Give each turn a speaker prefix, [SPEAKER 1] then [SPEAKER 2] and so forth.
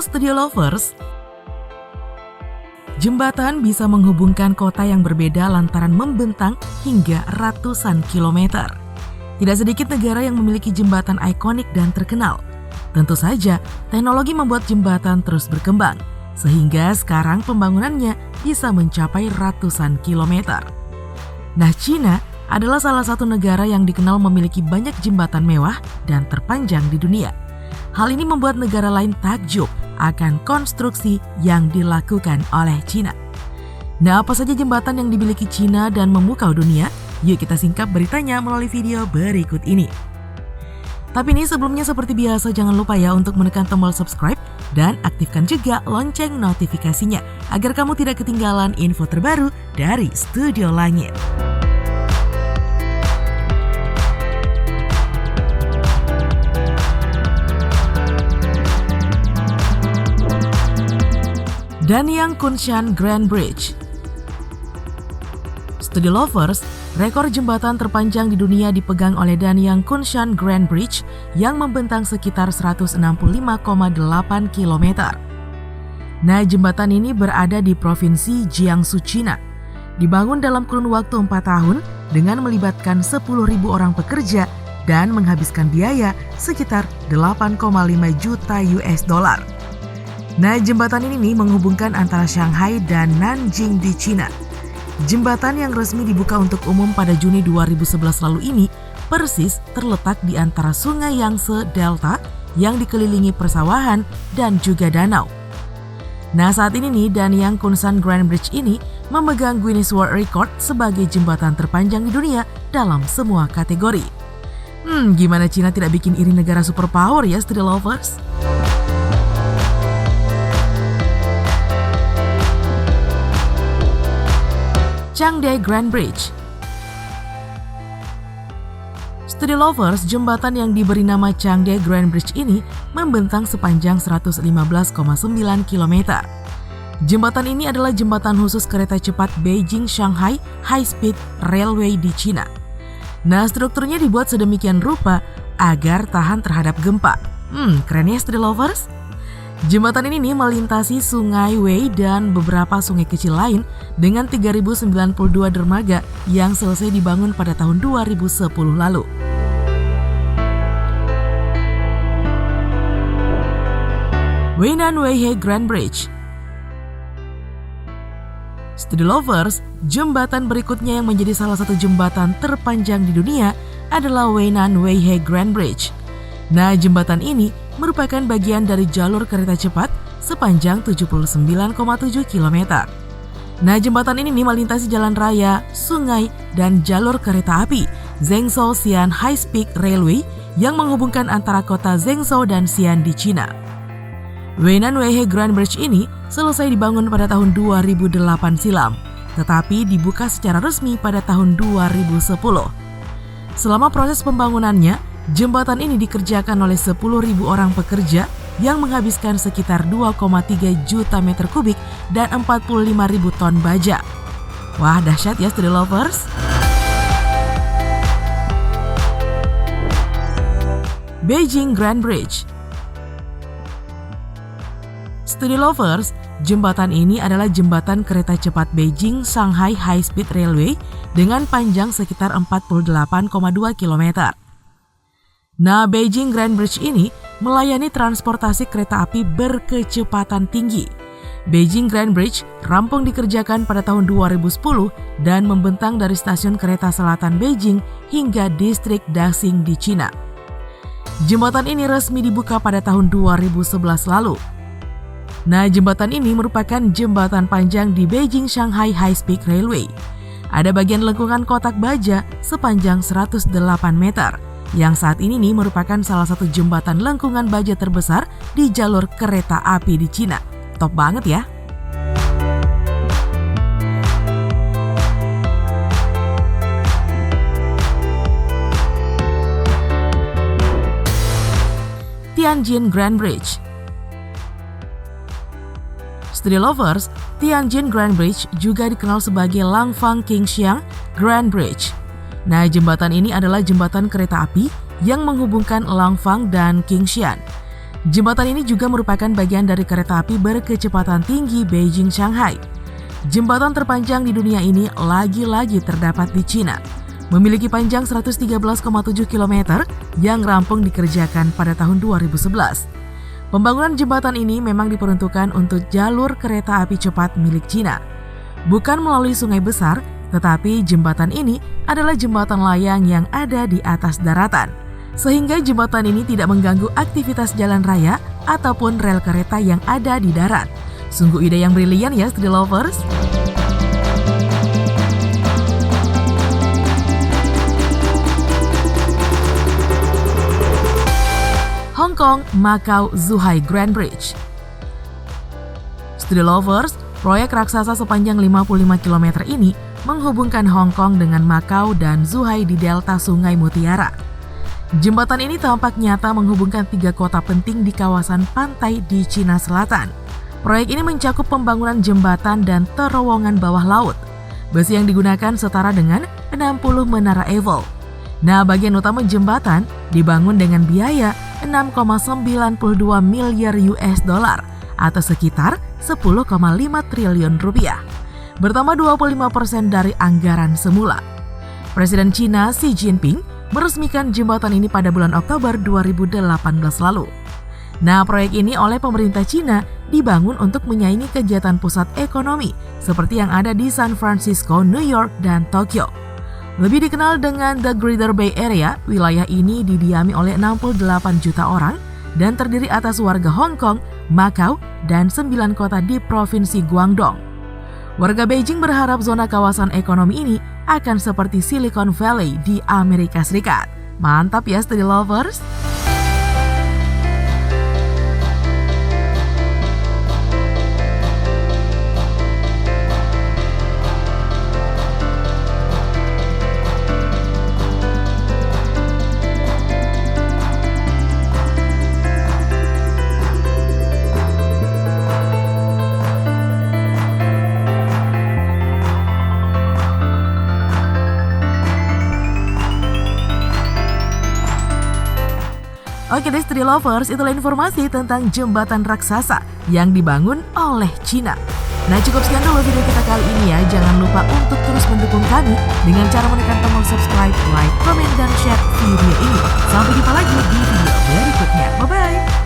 [SPEAKER 1] Studio Lovers. Jembatan bisa menghubungkan kota yang berbeda lantaran membentang hingga ratusan kilometer. Tidak sedikit negara yang memiliki jembatan ikonik dan terkenal. Tentu saja, teknologi membuat jembatan terus berkembang, sehingga sekarang pembangunannya bisa mencapai ratusan kilometer. Nah, Cina adalah salah satu negara yang dikenal memiliki banyak jembatan mewah dan terpanjang di dunia. Hal ini membuat negara lain takjub akan konstruksi yang dilakukan oleh Cina. Nah, apa saja jembatan yang dimiliki Cina dan memukau dunia? Yuk kita singkap beritanya melalui video berikut ini. Tapi ini sebelumnya seperti biasa jangan lupa ya untuk menekan tombol subscribe dan aktifkan juga lonceng notifikasinya agar kamu tidak ketinggalan info terbaru dari Studio Langit. Danyang Kunshan Grand Bridge. Studio Lovers, rekor jembatan terpanjang di dunia dipegang oleh Danyang Kunshan Grand Bridge yang membentang sekitar 165,8 km. Nah, jembatan ini berada di Provinsi Jiangsu, Cina. Dibangun dalam kurun waktu 4 tahun dengan melibatkan 10.000 orang pekerja dan menghabiskan biaya sekitar 8,5 juta US dollar. Nah, jembatan ini menghubungkan antara Shanghai dan Nanjing di Cina. Jembatan yang resmi dibuka untuk umum pada Juni 2011 lalu ini persis terletak di antara Sungai Yangtze Delta yang dikelilingi persawahan dan juga danau. Nah, saat ini Danyang Kunshan Grand Bridge ini memegang Guinness World Record sebagai jembatan terpanjang di dunia dalam semua kategori. Gimana Cina tidak bikin iri negara superpower ya, Studio Lovers? Changde Grand Bridge. Studio Lovers, jembatan yang diberi nama Changde Grand Bridge ini membentang sepanjang 115,9 km. Jembatan ini adalah jembatan khusus kereta cepat Beijing-Shanghai High Speed Railway di Cina. Nah, strukturnya dibuat sedemikian rupa agar tahan terhadap gempa. Keren ya Studio Lovers? Jembatan ini melintasi Sungai Wei dan beberapa sungai kecil lain dengan 3.092 dermaga yang selesai dibangun pada tahun 2010 lalu. Weinan Weihe Grand Bridge. Studio Lovers, jembatan berikutnya yang menjadi salah satu jembatan terpanjang di dunia adalah Weinan Weihe Grand Bridge. Nah, jembatan ini merupakan bagian dari jalur kereta cepat sepanjang 79,7 km. Nah, jembatan ini melintasi jalan raya, sungai, dan jalur kereta api Zhengzhou Xi'an High Speed Railway yang menghubungkan antara kota Zhengzhou dan Xi'an di Cina. Weinan Weihe Grand Bridge ini selesai dibangun pada tahun 2008 silam, tetapi dibuka secara resmi pada tahun 2010. Selama proses pembangunannya, jembatan ini dikerjakan oleh 10.000 orang pekerja yang menghabiskan sekitar 2,3 juta meter kubik dan 45.000 ton baja. Wah, dahsyat ya Studio Lovers. Beijing Grand Bridge. Studio Lovers, jembatan ini adalah jembatan kereta cepat Beijing-Shanghai High Speed Railway dengan panjang sekitar 48,2 km. Nah, Beijing Grand Bridge ini melayani transportasi kereta api berkecepatan tinggi. Beijing Grand Bridge rampung dikerjakan pada tahun 2010 dan membentang dari stasiun kereta selatan Beijing hingga distrik Daxing di Cina. Jembatan ini resmi dibuka pada tahun 2011 lalu. Nah, jembatan ini merupakan jembatan panjang di Beijing-Shanghai High Speed Railway. Ada bagian lengkungan kotak baja sepanjang 108 meter, yang saat ini merupakan salah satu jembatan lengkungan baja terbesar di jalur kereta api di Cina. Top banget ya. Tianjin Grand Bridge. Studio Lovers, Tianjin Grand Bridge juga dikenal sebagai Langfang Qingshan Grand Bridge. Nah, jembatan ini adalah jembatan kereta api yang menghubungkan Langfang dan Qingshan. Jembatan ini juga merupakan bagian dari kereta api berkecepatan tinggi Beijing-Shanghai. Jembatan terpanjang di dunia ini lagi-lagi terdapat di Cina. Memiliki panjang 113,7 km yang rampung dikerjakan pada tahun 2011. Pembangunan jembatan ini memang diperuntukkan untuk jalur kereta api cepat milik Cina. Bukan melalui sungai besar, tetapi jembatan ini adalah jembatan layang yang ada di atas daratan. Sehingga jembatan ini tidak mengganggu aktivitas jalan raya ataupun rel kereta yang ada di darat. Sungguh ide yang brilian ya, Street Lovers. Hong Kong, Macau, Zhuhai Grand Bridge. Street Lovers, proyek raksasa sepanjang 55 km ini menghubungkan Hong Kong dengan Macau dan Zhuhai di delta Sungai Mutiara. Jembatan ini tampak nyata menghubungkan 3 kota penting di kawasan pantai di Cina Selatan. Proyek ini mencakup pembangunan jembatan dan terowongan bawah laut. Besi yang digunakan setara dengan 60 menara Eiffel. Nah, bagian utama jembatan dibangun dengan biaya 6,92 miliar US dollar atau sekitar 10,5 triliun rupiah. Bertambah 25% dari anggaran semula. Presiden Cina Xi Jinping meresmikan jembatan ini pada bulan Oktober 2018 lalu. Nah, proyek ini oleh pemerintah Cina dibangun untuk menyaingi kegiatan pusat ekonomi seperti yang ada di San Francisco, New York, dan Tokyo. Lebih dikenal dengan The Greater Bay Area, wilayah ini didiami oleh 68 juta orang dan terdiri atas warga Hong Kong, Macau, dan 9 kota di Provinsi Guangdong. Warga Beijing berharap zona kawasan ekonomi ini akan seperti Silicon Valley di Amerika Serikat. Mantap ya, Street Lovers! Oke deh, Street Lovers, itulah informasi tentang jembatan raksasa yang dibangun oleh Cina. Nah, cukup sekian dulu video kita kali ini ya. Jangan lupa untuk terus mendukung kami dengan cara menekan tombol subscribe, like, komen, dan share video ini. Sampai jumpa lagi di video berikutnya. Bye-bye!